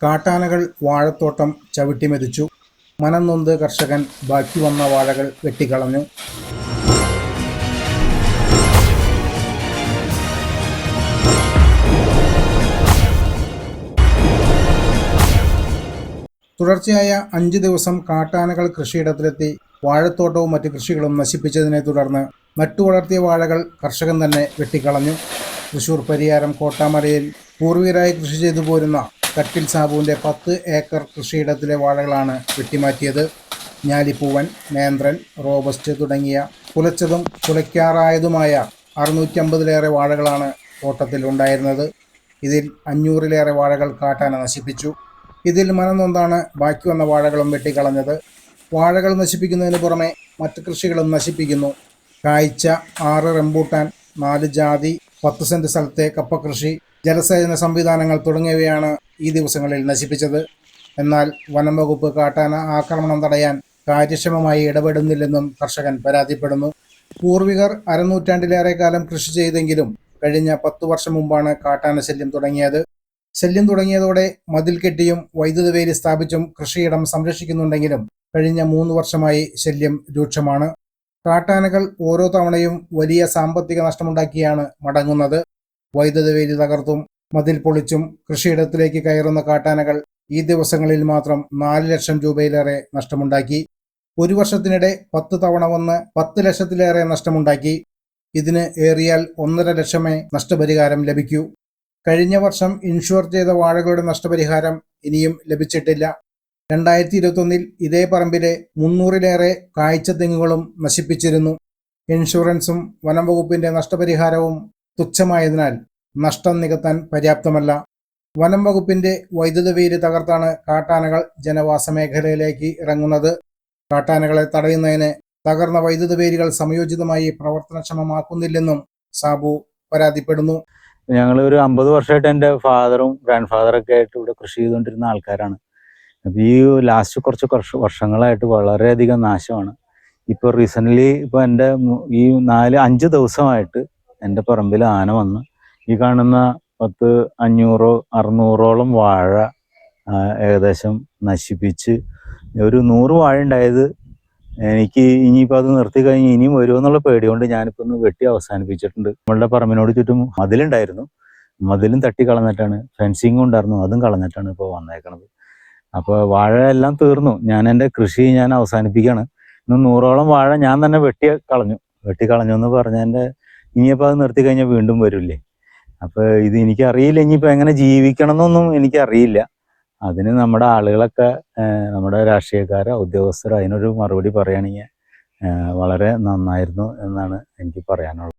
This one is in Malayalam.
കാട്ടാനകൾ വാഴത്തോട്ടം ചവിട്ടിമെതിച്ചു. മനംനൊന്ത് കർഷകൻ ബാക്കി വന്ന വാഴകൾ വെട്ടിക്കളഞ്ഞു. തുടർച്ചയായ 5 ദിവസം കാട്ടാനകൾ കൃഷിയിടത്തിലെത്തി വാഴത്തോട്ടവും മറ്റ് കൃഷികളും നശിപ്പിച്ചതിനെ തുടർന്ന് നട്ടുവളർത്തിയ വാഴകൾ കർഷകൻ തന്നെ വെട്ടിക്കളഞ്ഞു. തൃശൂർ പരിയാരം കോട്ടാമലയിൽ പൂർവികരായി കൃഷി ചെയ്തു പോരുന്ന കട്ടിൽ സാബുവിൻ്റെ 10 ഏക്കർ കൃഷിയിടത്തിലെ വാഴകളാണ് വെട്ടിമാറ്റിയത്. ഞാലിപ്പൂവൻ, നേന്ത്രൻ, റോബസ്റ്റ് തുടങ്ങിയ കുലച്ചതും കുലയ്ക്കാറായതുമായ 650-ലേറെ വാഴകളാണ് തോട്ടത്തിൽ ഉണ്ടായിരുന്നത്. ഇതിൽ 500-ലേറെ വാഴകൾ കാട്ടാന നശിപ്പിച്ചു. ഇതിൽ മനംനൊന്താണ് ബാക്കി വന്ന വാഴകളും വെട്ടിക്കളഞ്ഞത്. വാഴകൾ നശിപ്പിക്കുന്നതിന് പുറമെ മറ്റ് കൃഷികളും നശിപ്പിക്കുന്നു. കായ്ച്ച 6 റംബൂട്ടാൻ, 4 ജാതി, 10 സെന്റ് സ്ഥലത്തെ കപ്പകൃഷി, ജലസേചന സംവിധാനങ്ങൾ തുടങ്ങിയവയാണ് ഈ ദിവസങ്ങളിൽ നശിപ്പിച്ചത്. എന്നാൽ വനം വകുപ്പ് കാട്ടാന ആക്രമണം തടയാൻ കാര്യക്ഷമമായി ഇടപെടുന്നില്ലെന്നും കർഷകൻ പരാതിപ്പെടുന്നു. പൂർവികർ അരനൂറ്റാണ്ടിലേറെ കാലം കൃഷി ചെയ്തെങ്കിലും കഴിഞ്ഞ 10 വർഷം മുമ്പാണ് കാട്ടാന ശല്യം തുടങ്ങിയത്. ശല്യം തുടങ്ങിയതോടെ മതിൽ കെട്ടിയും വൈദ്യുത വേലി സ്ഥാപിച്ചും കൃഷിയിടം സംരക്ഷിക്കുന്നുണ്ടെങ്കിലും കഴിഞ്ഞ 3 വർഷമായി ശല്യം രൂക്ഷമാണ്. കാട്ടാനകൾ ഓരോ തവണയും വലിയ സാമ്പത്തിക നഷ്ടമുണ്ടാക്കിയാണ് മടങ്ങുന്നത്. വൈദ്യുത വേലി തകർത്തും മതിൽ പൊളിച്ചും കൃഷിയിടത്തിലേക്ക് കയറുന്ന കാട്ടാനകൾ ഈ ദിവസങ്ങളിൽ മാത്രം 4 ലക്ഷം രൂപയിലേറെ നഷ്ടമുണ്ടാക്കി. ഒരു വർഷത്തിനിടെ 10 തവണ വന്ന് 10 ലക്ഷത്തിലേറെ നഷ്ടമുണ്ടാക്കി. ഇതിന് ഏറിയാൽ 1.5 ലക്ഷമേ നഷ്ടപരിഹാരം ലഭിക്കൂ. കഴിഞ്ഞ വർഷം ഇൻഷുർ ചെയ്ത വാഴകളുടെ നഷ്ടപരിഹാരം ഇനിയും ലഭിച്ചിട്ടില്ല. 2021 ഇതേ പറമ്പിലെ 300-ലേറെ കായ്ച്ച തെങ്ങുകളും നശിപ്പിച്ചിരുന്നു. ഇൻഷുറൻസും വനം വകുപ്പിന്റെ നഷ്ടപരിഹാരവും തുച്ഛമായതിനാൽ നഷ്ടം നികത്താൻ പര്യാപ്തമല്ല. വനം വകുപ്പിന്റെ വൈദ്യുത വേലി തകർത്താണ് കാട്ടാനകൾ ജനവാസ മേഖലയിലേക്ക് ഇറങ്ങുന്നത്. കാട്ടാനകളെ തടയുന്നതിന് തകർന്ന വൈദ്യുത വേലികൾ സമയോചിതമായി പ്രവർത്തനക്ഷമമാക്കുന്നില്ലെന്നും സാബു പരാതിപ്പെടുന്നു. ഞങ്ങൾ ഒരു 50 വർഷമായിട്ട് എൻ്റെ ഫാദറും ഗ്രാൻഡ് ഫാദറൊക്കെ ആയിട്ട് ഇവിടെ കൃഷി ചെയ്തുകൊണ്ടിരുന്ന ആൾക്കാരാണ്. അപ്പോൾ ഈ ലാസ്റ്റ് കുറച്ച് വർഷങ്ങളായിട്ട് വളരെയധികം നാശമാണ്. ഇപ്പോൾ റീസെൻ്റ്ലി ഇപ്പോൾ എൻ്റെ ഈ 4-5 ദിവസമായിട്ട് എൻ്റെ പറമ്പിൽ ആന വന്ന് ഈ കാണുന്ന 500-600ഓളം വാഴ ഏകദേശം നശിപ്പിച്ച് ഒരു 100 വാഴ ഉണ്ടായത്. എനിക്ക് ഇനിയിപ്പോൾ അത് നിർത്തി കഴിഞ്ഞ് ഇനിയും വരുമോ എന്നുള്ള പേടി കൊണ്ട് ഞാനിപ്പോൾ ഒന്ന് വെട്ടി അവസാനിപ്പിച്ചിട്ടുണ്ട്. നമ്മളുടെ പറമ്പിനോട് ചുറ്റും മതിലുണ്ടായിരുന്നു, മതിലും തട്ടി കളഞ്ഞിട്ടാണ്, ഫെൻസിങ്ങും ഉണ്ടായിരുന്നു, അതും കളഞ്ഞിട്ടാണ് ഇപ്പോൾ വന്നേക്കണത്. അപ്പോൾ വാഴ എല്ലാം തീർന്നു. ഞാൻ എൻ്റെ കൃഷി ഞാൻ അവസാനിപ്പിക്കുകയാണ്. ഇന്ന് 100ഓളം വാഴ ഞാൻ തന്നെ വെട്ടിക്കളഞ്ഞു എന്ന് പറഞ്ഞാൽ എൻ്റെ ഇനിയിപ്പോൾ അത് നിർത്തി കഴിഞ്ഞാൽ വീണ്ടും വരില്ലേ. അപ്പോൾ ഇത് എനിക്കറിയില്ല, ഇനിയിപ്പോൾ എങ്ങനെ ജീവിക്കണം എന്നൊന്നും എനിക്കറിയില്ല. അതിന് നമ്മുടെ ആളുകളൊക്കെ, നമ്മുടെ രാഷ്ട്രീയക്കാരോ ഉദ്യോഗസ്ഥരോ അതിനൊരു മറുപടി പറയുകയാണെങ്കിൽ വളരെ നന്നായിരുന്നു എന്നാണ് എനിക്ക് പറയാനുള്ളത്.